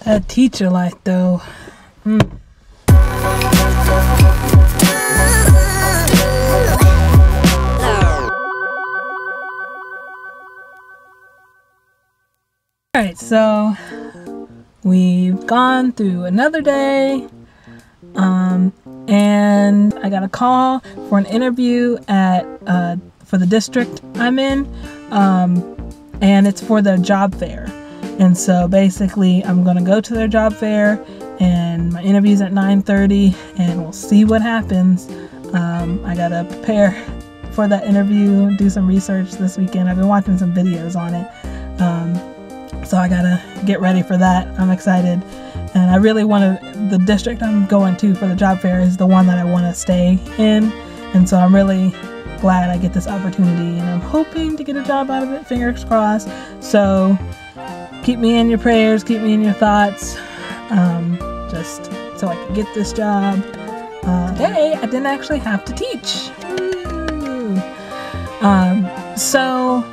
That teacher life though. Alright, so we've gone through another day, and I got a call for an interview at for the district I'm in, and it's for the job fair. And so basically I'm gonna go to their job fair, and my interview's at 9:30, and we'll see what happens. I gotta prepare for that interview, do some research this weekend. I've been watching some videos on it. So I gotta get ready for that. I'm excited, and I really want to. The district I'm going to for the job fair is the one that I want to stay in, and so I'm really glad I get this opportunity, and I'm hoping to get a job out of it. Fingers crossed. So keep me in your prayers, keep me in your thoughts, just so I can get this job. Today I didn't actually have to teach. So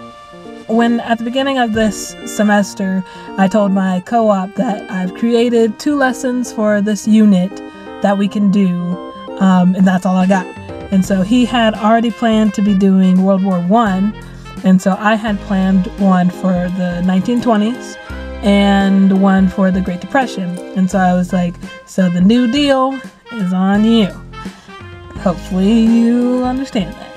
when at the beginning of this semester, I told my co-op that I've created 2 lessons for this unit that we can do, and that's all I got. And so he had already planned to be doing World War I, and so I had planned one for the 1920s and one for the Great Depression. And so I was like, so the New Deal is on you. Hopefully you understand that.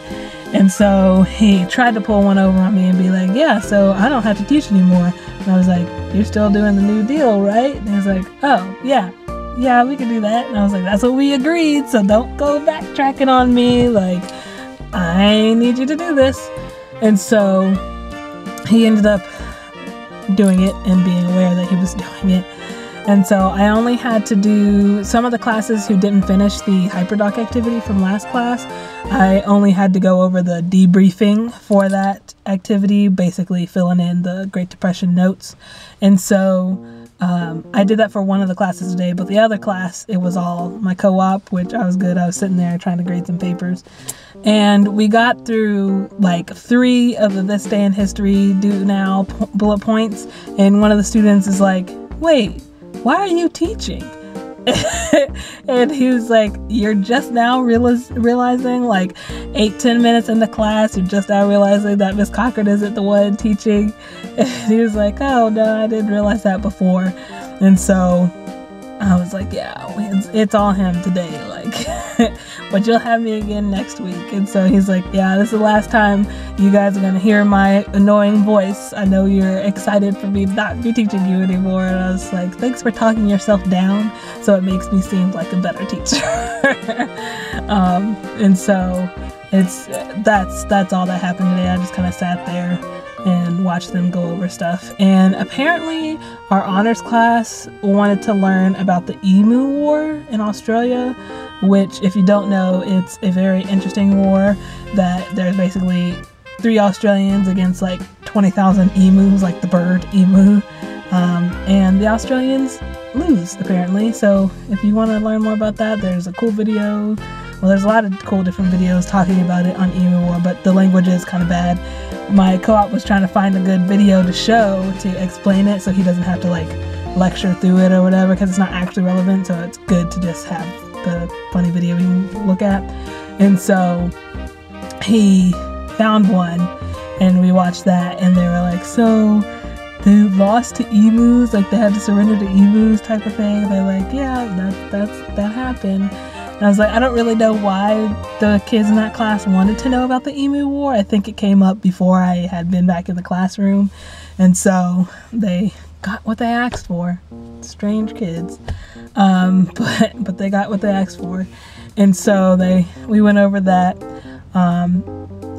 And so he tried to pull one over on me and be like, yeah, so I don't have to teach anymore. And I was like, you're still doing the New Deal, right? And he was like, oh, yeah, we can do that. And I was like, that's what we agreed, so don't go backtracking on me. Like, I need you to do this. And so he ended up doing it and being aware that he was doing it. And so I only had to do some of the classes who didn't finish the hyperdoc activity from last class. I only had to go over the debriefing for that activity, basically filling in the Great Depression notes. And so I did that for one of the classes today, but the other class, it was all my co-op, which I was good. I was sitting there trying to grade some papers. And we got through like 3 of the This Day in History Do Now bullet points. And one of the students is like, wait, why are you teaching? And he was like, you're just now realizing, like 8-10 minutes in the class, you're just now realizing that Miss Cochran isn't the one teaching. And he was like, oh no, I didn't realize that before. And so I was like, yeah, it's all him today, like, but you'll have me again next week. And so he's like, yeah, this is the last time you guys are going to hear my annoying voice. I know you're excited for me to not be teaching you anymore. And I was like, thanks for talking yourself down so it makes me seem like a better teacher. And so that's all that happened today. I just kind of sat there and watch them go over stuff. And apparently our honors class wanted to learn about the Emu War in Australia, which, if you don't know, it's a very interesting war that there's basically 3 Australians against like 20,000 emus, like the bird emu, and the Australians lose apparently. So if you want to learn more about that, there's a cool video. Well, there's a lot of cool different videos talking about it on Emu War, but the language is kind of bad. My co-op was trying to find a good video to show to explain it so he doesn't have to like lecture through it or whatever, because it's not actually relevant, so it's good to just have the funny video we can look at. And so he found one and we watched that, and they were like, so they lost to emus, like they had to surrender to emus type of thing. They're like, yeah, that happened. And I was like, I don't really know why the kids in that class wanted to know about the Emu War. I think it came up before I had been back in the classroom. And so they got what they asked for. Strange kids. But they got what they asked for. And so we went over that.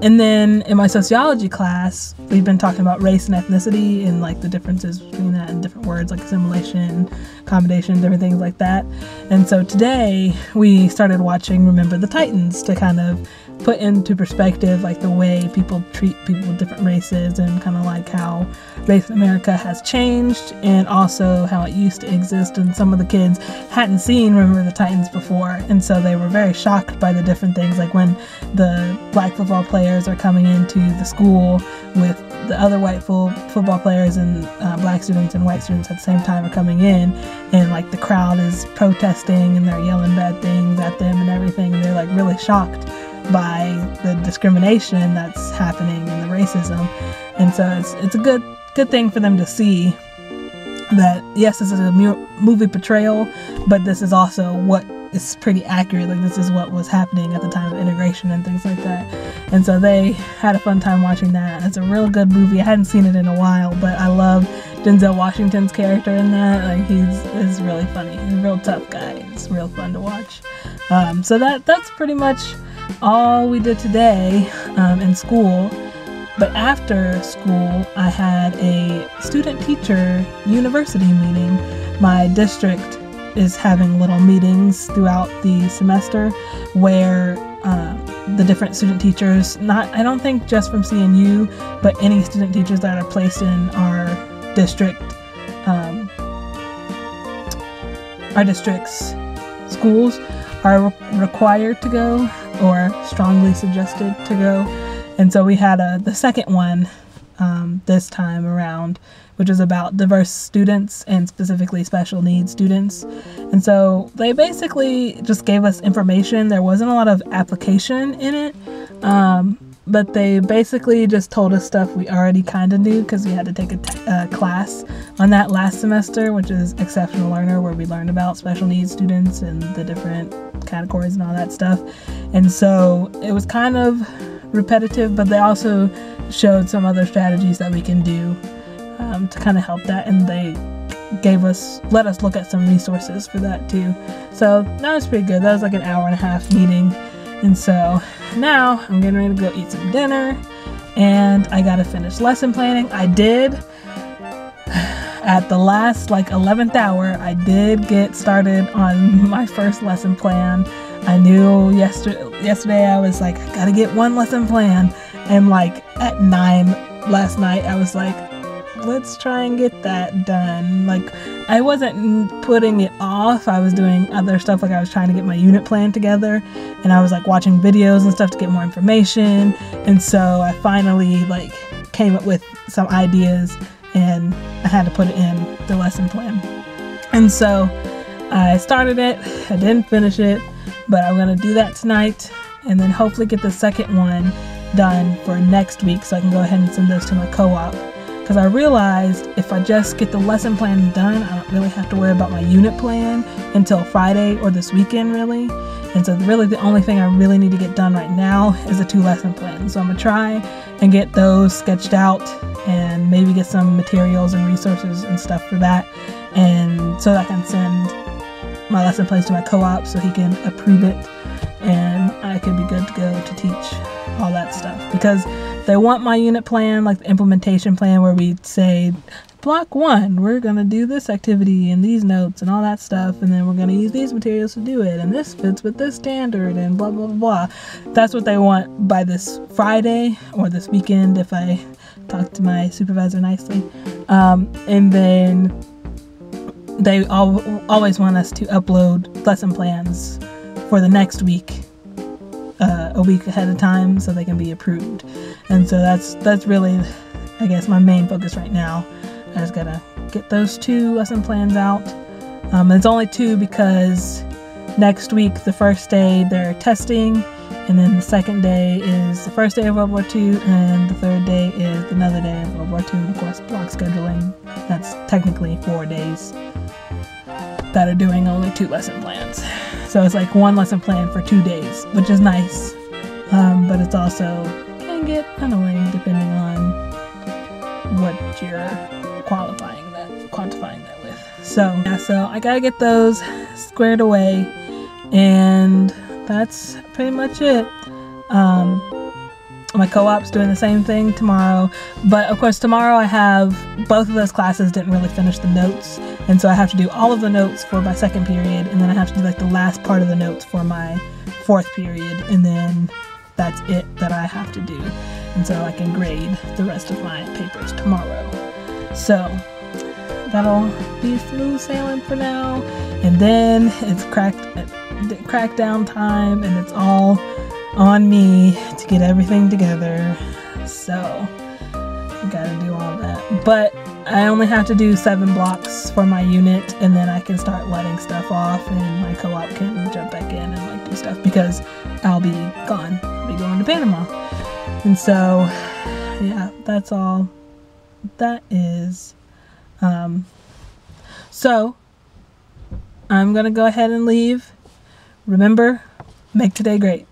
And then in my sociology class, we've been talking about race and ethnicity and like the differences between that and different words like assimilation, accommodation, different things like that. And so today we started watching Remember the Titans to kind of put into perspective like the way people treat people with different races, and kind of like how race in America has changed, and also how it used to exist. And some of the kids hadn't seen Remember the Titans before, and so they were very shocked by the different things, like when the black football players are coming into the school with the other white football players, and black students and white students at the same time are coming in, and like the crowd is protesting and they're yelling bad things at them and everything, and they're like really shocked by the discrimination that's happening and the racism. And so it's a good thing for them to see that, yes, this is a movie portrayal, but this is also what is pretty accurate. Like, this is what was happening at the time of integration and things like that. And so they had a fun time watching that. It's a real good movie. I hadn't seen it in a while, but I love Denzel Washington's character in that. Like, he's really funny. He's a real tough guy. It's real fun to watch. So that's pretty much all we did today in school. But after school, I had a student-teacher university meeting. My district is having little meetings throughout the semester where the different student teachers, I don't think just from CNU, but any student teachers that are placed in our district's schools are required to go, or strongly suggested to go. And so we had the second one this time around, which is about diverse students and specifically special needs students. And so they basically just gave us information. There wasn't a lot of application in it, but they basically just told us stuff we already kind of knew, because we had to take a class on that last semester, which is Exceptional Learner, where we learned about special needs students and the different categories and all that stuff. And so it was kind of repetitive, but they also showed some other strategies that we can do to kind of help that, and they let us look at some resources for that too. So that was pretty good. That was like an hour-and-a-half meeting. And so now I'm getting ready to go eat some dinner, and I gotta finish lesson planning. I did at the last 11th hour. I did get started on my first lesson plan. I knew yesterday I was like, I gotta get one lesson plan, and at 9 last night I was like, let's try and get that done. I wasn't putting it off. I was doing other stuff. I was trying to get my unit plan together, and I was watching videos and stuff to get more information. And so I finally came up with some ideas, and I had to put it in the lesson plan. And so I started it. I didn't finish it, but I'm gonna do that tonight, and then hopefully get the second one done for next week, so I can go ahead and send those to my co-op. Because I realized if I just get the lesson plan done, I don't really have to worry about my unit plan until Friday or this weekend, really. And so really the only thing I really need to get done right now is the 2 lesson plans. So I'm going to try and get those sketched out, and maybe get some materials and resources and stuff for that, and so that I can send my lesson plans to my co-op so he can approve it, and I could be good to go to teach all that stuff. Because they want my unit plan, the implementation plan, where we say, block 1, we're going to do this activity and these notes and all that stuff, and then we're going to use these materials to do it, and this fits with this standard, and blah, blah, blah. That's what they want by this Friday or this weekend, if I talk to my supervisor nicely. And then they always want us to upload lesson plans for the next week, a week ahead of time, so they can be approved. And so that's really, I guess, my main focus right now. I just gotta get those 2 lesson plans out. It's only 2 because next week, the first day, they're testing, and then the second day is the first day of World War II, and the third day is another day of World War II, and of course block scheduling. That's technically 4 days that are doing only 2 lesson plans. So it's 1 lesson plan for 2 days, which is nice, but it's also can get annoying depending on what you're quantifying that with. So yeah, so I gotta get those squared away, and that's pretty much it. My co-op's doing the same thing tomorrow, but of course tomorrow I have both of those classes didn't really finish the notes, and so I have to do all of the notes for my second period, and then I have to do the last part of the notes for my 4th period, and then that's it that I have to do. And so I can grade the rest of my papers tomorrow. So that'll be smooth sailing for now. And then it's crackdown time, and it's all on me to get everything together. So I gotta do all that. But I only have to do 7 blocks for my unit, and then I can start letting stuff off, and my co-op can jump back in and like do stuff because I'll be gone. I'll be going to Panama. And so yeah, that's all that is. So I'm gonna go ahead and leave. Remember, make today great.